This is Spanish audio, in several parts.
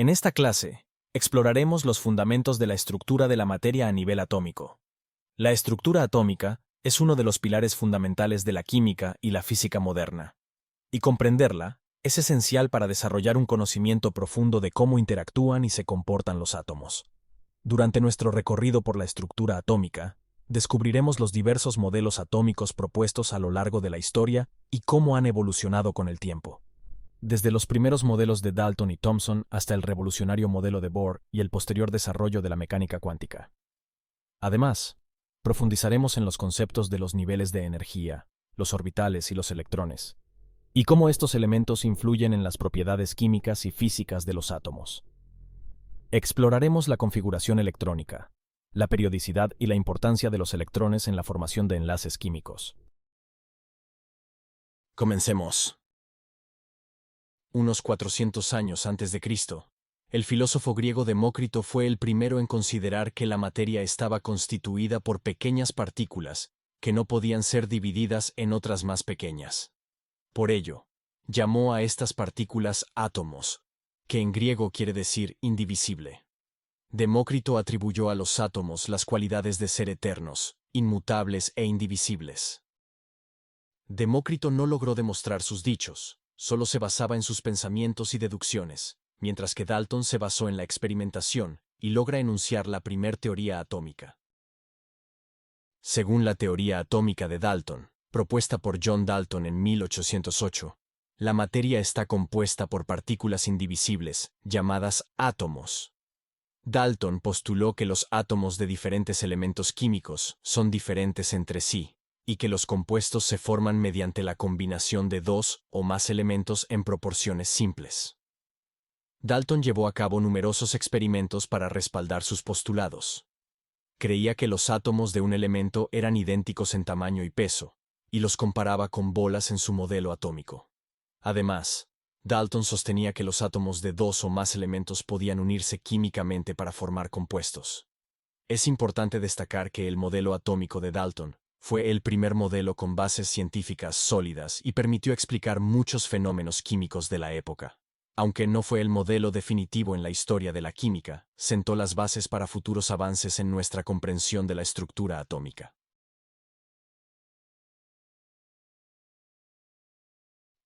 En esta clase, exploraremos los fundamentos de la estructura de la materia a nivel atómico. La estructura atómica es uno de los pilares fundamentales de la química y la física moderna, y comprenderla es esencial para desarrollar un conocimiento profundo de cómo interactúan y se comportan los átomos. Durante nuestro recorrido por la estructura atómica, descubriremos los diversos modelos atómicos propuestos a lo largo de la historia y cómo han evolucionado con el tiempo. Desde los primeros modelos de Dalton y Thomson hasta el revolucionario modelo de Bohr y el posterior desarrollo de la mecánica cuántica. Además, profundizaremos en los conceptos de los niveles de energía, los orbitales y los electrones, y cómo estos elementos influyen en las propiedades químicas y físicas de los átomos. Exploraremos la configuración electrónica, la periodicidad y la importancia de los electrones en la formación de enlaces químicos. Comencemos. Unos 400 años antes de Cristo, el filósofo griego Demócrito fue el primero en considerar que la materia estaba constituida por pequeñas partículas que no podían ser divididas en otras más pequeñas. Por ello, llamó a estas partículas átomos, que en griego quiere decir indivisible. Demócrito atribuyó a los átomos las cualidades de ser eternos, inmutables e indivisibles. Demócrito no logró demostrar sus dichos, solo se basaba en sus pensamientos y deducciones, mientras que Dalton se basó en la experimentación y logra enunciar la primer teoría atómica. Según la teoría atómica de Dalton, propuesta por John Dalton en 1808, la materia está compuesta por partículas indivisibles, llamadas átomos. Dalton postuló que los átomos de diferentes elementos químicos son diferentes entre sí, y que los compuestos se forman mediante la combinación de dos o más elementos en proporciones simples. Dalton llevó a cabo numerosos experimentos para respaldar sus postulados. Creía que los átomos de un elemento eran idénticos en tamaño y peso, y los comparaba con bolas en su modelo atómico. Además, Dalton sostenía que los átomos de dos o más elementos podían unirse químicamente para formar compuestos. Es importante destacar que el modelo atómico de Dalton fue el primer modelo con bases científicas sólidas y permitió explicar muchos fenómenos químicos de la época. Aunque no fue el modelo definitivo en la historia de la química, sentó las bases para futuros avances en nuestra comprensión de la estructura atómica.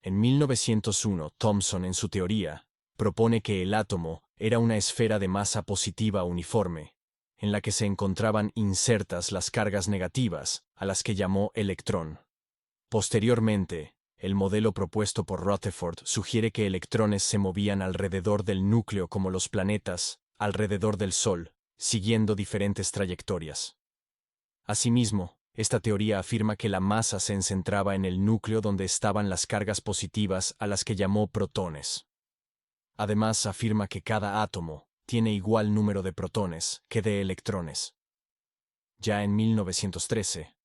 En 1901, Thomson, en su teoría, propone que el átomo era una esfera de masa positiva uniforme, en la que se encontraban insertas las cargas negativas, a las que llamó electrón. Posteriormente, el modelo propuesto por Rutherford sugiere que electrones se movían alrededor del núcleo como los planetas, alrededor del Sol, siguiendo diferentes trayectorias. Asimismo, esta teoría afirma que la masa se encentraba en el núcleo donde estaban las cargas positivas a las que llamó protones. Además, afirma que cada átomo tiene igual número de protones que de electrones. Ya en 1913,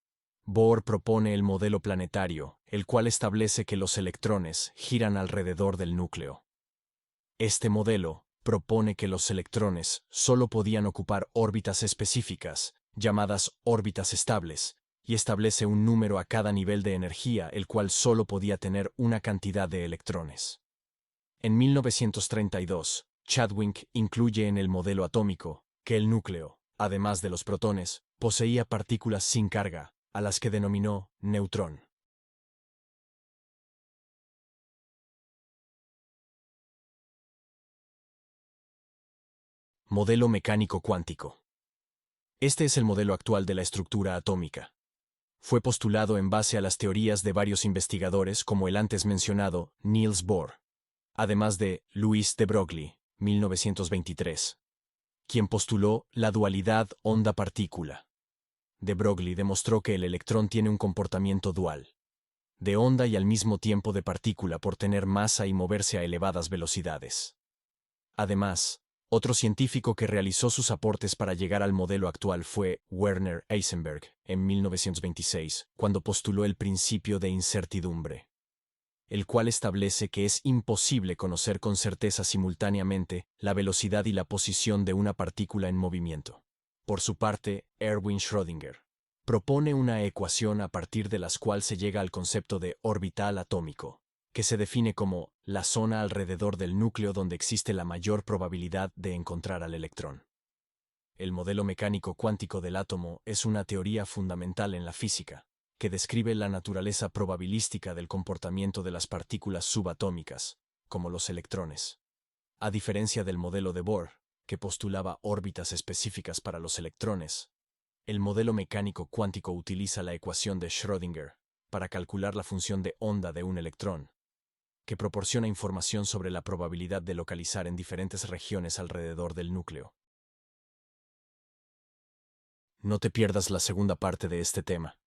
Bohr propone el modelo planetario, el cual establece que los electrones giran alrededor del núcleo. Este modelo propone que los electrones solo podían ocupar órbitas específicas, llamadas órbitas estables, y establece un número a cada nivel de energía, el cual solo podía tener una cantidad de electrones. En 1932, Chadwick incluye en el modelo atómico que el núcleo, además de los protones, poseía partículas sin carga, a las que denominó neutrón. Modelo mecánico cuántico. Este es el modelo actual de la estructura atómica. Fue postulado en base a las teorías de varios investigadores como el antes mencionado Niels Bohr, además de Louis de Broglie, 1923, quien postuló la dualidad onda-partícula. De Broglie demostró que el electrón tiene un comportamiento dual, de onda y al mismo tiempo de partícula por tener masa y moverse a elevadas velocidades. Además, otro científico que realizó sus aportes para llegar al modelo actual fue Werner Heisenberg, en 1926, cuando postuló el principio de incertidumbre, el cual establece que es imposible conocer con certeza simultáneamente la velocidad y la posición de una partícula en movimiento. Por su parte, Erwin Schrödinger propone una ecuación a partir de la cual se llega al concepto de orbital atómico, que se define como la zona alrededor del núcleo donde existe la mayor probabilidad de encontrar al electrón. El modelo mecánico cuántico del átomo es una teoría fundamental en la física, que describe la naturaleza probabilística del comportamiento de las partículas subatómicas, como los electrones. A diferencia del modelo de Bohr, que postulaba órbitas específicas para los electrones, el modelo mecánico cuántico utiliza la ecuación de Schrödinger para calcular la función de onda de un electrón, que proporciona información sobre la probabilidad de localizar en diferentes regiones alrededor del núcleo. No te pierdas la segunda parte de este tema.